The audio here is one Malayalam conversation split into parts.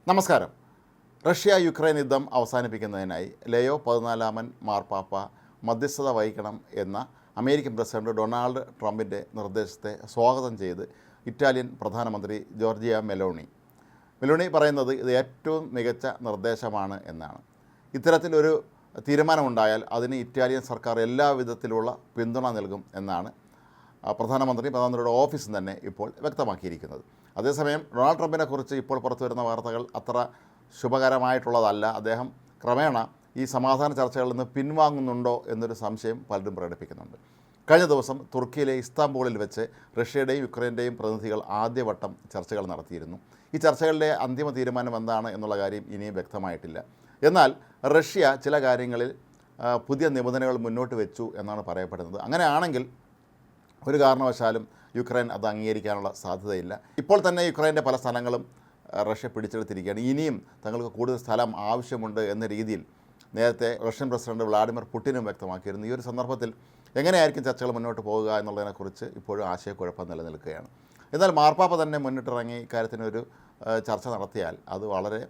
നമസ്കാരം. റഷ്യ യുക്രൈൻ യുദ്ധം അവസാനിപ്പിക്കുന്നതിനായി ലയോ 14 മാർപ്പാപ്പ മധ്യസ്ഥത വഹിക്കണം എന്ന അമേരിക്കൻ പ്രസിഡന്റ് ഡൊണാൾഡ് ട്രംപിൻ്റെ നിർദ്ദേശത്തെ സ്വാഗതം ചെയ്ത് ഇറ്റാലിയൻ പ്രധാനമന്ത്രി ജോർജിയ മെലോണി പറയുന്നത് ഇത് ഏറ്റവും മികച്ച നിർദ്ദേശമാണ് എന്നാണ്. ഇത്തരത്തിലൊരു തീരുമാനമുണ്ടായാൽ അതിന് ഇറ്റാലിയൻ സർക്കാർ എല്ലാ വിധത്തിലുള്ള പിന്തുണ നൽകും എന്നാണ് പ്രധാനമന്ത്രിയുടെ ഓഫീസ് തന്നെ ഇപ്പോൾ വ്യക്തമാക്കിയിരിക്കുന്നത്. അതേസമയം ഡൊണാൾഡ് ട്രംപിനെക്കുറിച്ച് ഇപ്പോൾ പുറത്തു വരുന്ന വാർത്തകൾ അത്ര ശുഭകരമായിട്ടുള്ളതല്ല. അദ്ദേഹം ക്രമേണ ഈ സമാധാന ചർച്ചകളിൽ നിന്ന് പിൻവാങ്ങുന്നുണ്ടോ എന്നൊരു സംശയം പലരും പ്രകടിപ്പിക്കുന്നുണ്ട്. കഴിഞ്ഞ ദിവസം തുർക്കിയിലെ ഇസ്താംബൂളിൽ വെച്ച് റഷ്യയുടെയും യുക്രൈൻ്റെയും പ്രതിനിധികൾ ആദ്യവട്ടം ചർച്ചകൾ നടത്തിയിരുന്നു. ഈ ചർച്ചകളുടെ അന്തിമ തീരുമാനം എന്താണ് എന്നുള്ള കാര്യം ഇനിയും വ്യക്തമായിട്ടില്ല. എന്നാൽ റഷ്യ ചില കാര്യങ്ങളിൽ പുതിയ നിബന്ധനകൾ മുന്നോട്ട് വെച്ചു എന്നാണ് പറയപ്പെടുന്നത്. അങ്ങനെയാണെങ്കിൽ ഒരു കാരണവശാലും യുക്രൈൻ അത് അംഗീകരിക്കാനുള്ള സാധ്യതയില്ല. ഇപ്പോൾ തന്നെ യുക്രൈൻ്റെ പല സ്ഥലങ്ങളും റഷ്യ പിടിച്ചെടുത്തിരിക്കുകയാണ്. ഇനിയും തങ്ങൾക്ക് കൂടുതൽ സ്ഥലം ആവശ്യമുണ്ട് എന്ന രീതിയിൽ നേരത്തെ റഷ്യൻ പ്രസിഡന്റ് വ്ളാഡിമിർ പുടിനും വ്യക്തമാക്കിയിരുന്നു. ഈ ഒരു സന്ദർഭത്തിൽ എങ്ങനെയായിരിക്കും ചർച്ചകൾ മുന്നോട്ട് പോകുക എന്നുള്ളതിനെക്കുറിച്ച് ഇപ്പോഴും ആശയക്കുഴപ്പം നിലനിൽക്കുകയാണ്. എന്നാൽ മാർപ്പാപ്പ തന്നെ മുന്നിട്ടിറങ്ങി ഇക്കാര്യത്തിനൊരു ചർച്ച നടത്തിയാൽ അത് വളരെ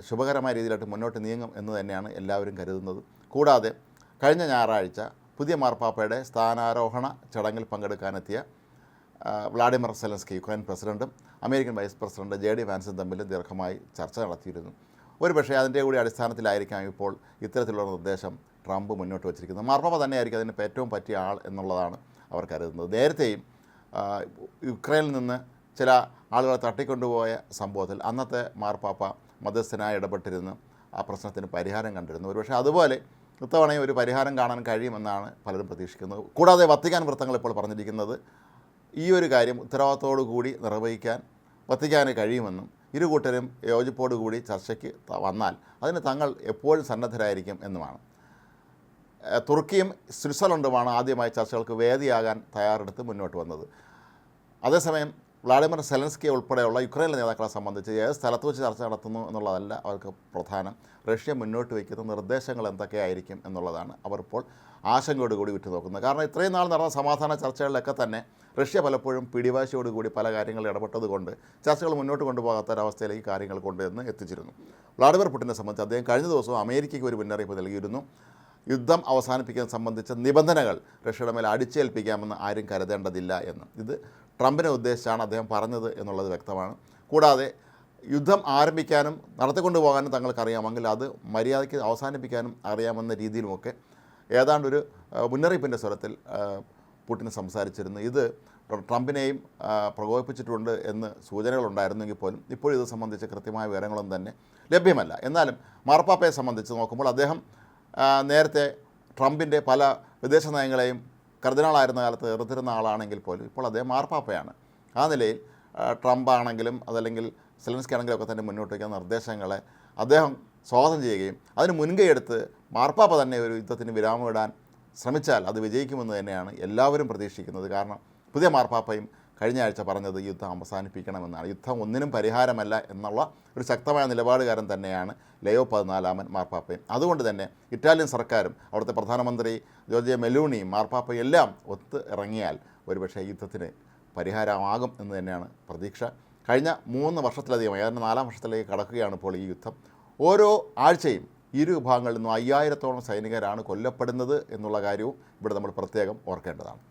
ശുഭകരമായ രീതിയിലായിട്ട് മുന്നോട്ട് നീങ്ങും എന്ന് തന്നെയാണ് എല്ലാവരും കരുതുന്നത്. കൂടാതെ കഴിഞ്ഞ ഞായറാഴ്ച പുതിയ മാർപ്പാപ്പയുടെ സ്ഥാനാരോഹണ ചടങ്ങിൽ പങ്കെടുക്കാനെത്തിയ വ്ളാഡിമിർ സെലൻസ്കി യുക്രൈൻ പ്രസിഡൻറ്റും അമേരിക്കൻ വൈസ് പ്രസിഡന്റ് JD വാൻസും തമ്മിൽ ദീർഘമായി ചർച്ച നടത്തിയിരുന്നു. ഒരുപക്ഷേ അതിൻ്റെ കൂടി അടിസ്ഥാനത്തിലായിരിക്കാം ഇപ്പോൾ ഇത്തരത്തിലുള്ള നിർദ്ദേശം ട്രംപ് മുന്നോട്ട് വച്ചിരിക്കുന്നത്. മാർപ്പാപ്പ തന്നെയായിരിക്കും അതിന് ഏറ്റവും പറ്റിയ ആൾ എന്നുള്ളതാണ് അവർ കരുതുന്നത്. നേരത്തെയും യുക്രൈനിൽ നിന്ന് ചില ആളുകളെ തട്ടിക്കൊണ്ടുപോയ സംഭവത്തിൽ അന്നത്തെ മാർപ്പാപ്പ മധ്യസ്ഥനായി ഇടപെട്ടിരുന്നു ആ പ്രശ്നത്തിന് പരിഹാരം കണ്ടിരുന്നു. ഒരുപക്ഷേ അതുപോലെ ഇത്തവണയും ഒരു പരിഹാരം കാണാൻ കഴിയുമെന്നാണ് പലരും പ്രതീക്ഷിക്കുന്നത്. കൂടാതെ വത്തിക്കാൻ വൃത്തങ്ങൾ ഇപ്പോൾ പറഞ്ഞിരിക്കുന്നത് ഈ ഒരു കാര്യം ഉത്തരവാദിത്തോടു കൂടി നിർവഹിക്കാൻ വത്തിക്കാന് കഴിയുമെന്നും ഇരു കൂട്ടരും യോജിപ്പോടുകൂടി ചർച്ചയ്ക്ക് വന്നാൽ അതിന് തങ്ങൾ എപ്പോഴും സന്നദ്ധരായിരിക്കും എന്നുമാണ്. തുർക്കിയും സ്വിറ്റ്സർലൻഡുമാണ് ആദ്യമായി ചർച്ചകൾക്ക് വേദിയാകാൻ തയ്യാറെടുത്ത് മുന്നോട്ട് വന്നത്. അതേസമയം വ്ളാഡിമിർ സെലൻസ്കി ഉൾപ്പെടെയുള്ള യുക്രൈനിലെ നേതാക്കളെ സംബന്ധിച്ച് ഏത് സ്ഥലത്ത് വെച്ച് ചർച്ച നടത്തുന്നു എന്നുള്ളതല്ല അവർക്ക് പ്രധാനം. റഷ്യ മുന്നോട്ട് വയ്ക്കുന്ന നിർദ്ദേശങ്ങൾ എന്തൊക്കെയായിരിക്കും എന്നുള്ളതാണ് അവർ ഇപ്പോൾ ആശങ്കയോടുകൂടി ഉറ്റുനോക്കുന്നത്. കാരണം ഇത്രയും നാൾ നടന്ന സമാധാന ചർച്ചകളിലൊക്കെ തന്നെ റഷ്യ പലപ്പോഴും പിടിവാശിയോടുകൂടി പല കാര്യങ്ങളിൽ ഇടപെട്ടതുകൊണ്ട് ചർച്ചകൾ മുന്നോട്ട് കൊണ്ടുപോകാത്തൊരവസ്ഥയിലേക്ക് കാര്യങ്ങൾ കൊണ്ടുവന്ന് എത്തിച്ചിരുന്നു. വ്ളാഡിമിർ പുടിനെ സംബന്ധിച്ച് അദ്ദേഹം കഴിഞ്ഞ ദിവസവും അമേരിക്കയ്ക്ക് ഒരു മുന്നറിയിപ്പ് നൽകിയിരുന്നു. യുദ്ധം അവസാനിപ്പിക്കുന്നത് സംബന്ധിച്ച നിബന്ധനകൾ റഷ്യയുടെ മേൽ അടിച്ചേൽപ്പിക്കാമെന്ന് ആരും കരുതേണ്ടതില്ല എന്ന്. ഇത് ട്രംപിനെ ഉദ്ദേശിച്ചാണ് അദ്ദേഹം പറഞ്ഞത് എന്നുള്ളത് വ്യക്തമാണ്. കൂടാതെ യുദ്ധം ആരംഭിക്കാനും നടത്തിക്കൊണ്ടുപോകാനും തങ്ങൾക്കറിയാമെങ്കിൽ അത് മര്യാദയ്ക്ക് അവസാനിപ്പിക്കാനും അറിയാമെന്ന രീതിയിലുമൊക്കെ ഏതാണ്ടൊരു മുന്നറിയിപ്പിൻ്റെ സ്വരത്തിൽ പുടിൻ സംസാരിച്ചിരുന്നു. ഇത് ട്രംപിനെയും പ്രകോപിപ്പിച്ചിട്ടുണ്ട് എന്ന് സൂചനകളുണ്ടായിരുന്നെങ്കിൽ പോലും ഇപ്പോഴും ഇത് സംബന്ധിച്ച് കൃത്യമായ വിവരങ്ങളൊന്നും തന്നെ ലഭ്യമല്ല. എന്നാലും മാർപ്പാപ്പയെ സംബന്ധിച്ച് നോക്കുമ്പോൾ അദ്ദേഹം നേരത്തെ ട്രംപിൻ്റെ പല വിദേശ നയങ്ങളെയും കർദിനാളായിരുന്ന കാലത്ത് എതിർത്തിരുന്ന ആളാണെങ്കിൽ പോലും ഇപ്പോൾ അദ്ദേഹം മാർപ്പാപ്പയാണ്. ആ നിലയിൽ ട്രംപ് ആണെങ്കിലും അതല്ലെങ്കിൽ സെലൻസ്കി ആണെങ്കിലും ഒക്കെ തന്നെ മുന്നോട്ട് വയ്ക്കുന്ന നിർദ്ദേശങ്ങളെ അദ്ദേഹം സ്വാഗതം ചെയ്യുകയും അതിന് മുൻകൈയെടുത്ത് മാർപ്പാപ്പ തന്നെ ഒരു യുദ്ധത്തിന് വിരാമമിടാൻ ശ്രമിച്ചാൽ അത് വിജയിക്കുമെന്ന് തന്നെയാണ് എല്ലാവരും പ്രതീക്ഷിക്കുന്നത്. കാരണം പുതിയ മാർപ്പാപ്പയും കഴിഞ്ഞ ആഴ്ച പറഞ്ഞത് യുദ്ധം അവസാനിപ്പിക്കണമെന്നാണ്. യുദ്ധം ഒന്നിനും പരിഹാരമല്ല എന്നുള്ള ഒരു ശക്തമായ നിലപാടുകാരൻ തന്നെയാണ് ലയോ 14 മാർപ്പാപ്പയും. അതുകൊണ്ട് തന്നെ ഇറ്റാലിയൻ സർക്കാരും അവിടുത്തെ പ്രധാനമന്ത്രി ജോർജിയ മെലോണിയും മാർപ്പാപ്പയും എല്ലാം ഒത്ത് ഇറങ്ങിയാൽ ഒരുപക്ഷേ യുദ്ധത്തിന് പരിഹാരമാകും എന്ന് തന്നെയാണ് പ്രതീക്ഷ. കഴിഞ്ഞ 3 വർഷത്തിലധികമായി അതിന് 4ാം വർഷത്തിലേക്ക് കടക്കുകയാണ് ഇപ്പോൾ ഈ യുദ്ധം. ഓരോ ആഴ്ചയും ഇരു വിഭാഗങ്ങളിൽ നിന്നും 5000-ഓളം സൈനികരാണ് കൊല്ലപ്പെടുന്നത് എന്നുള്ള കാര്യവും ഇവിടെ നമ്മൾ പ്രത്യേകം ഓർക്കേണ്ടതാണ്.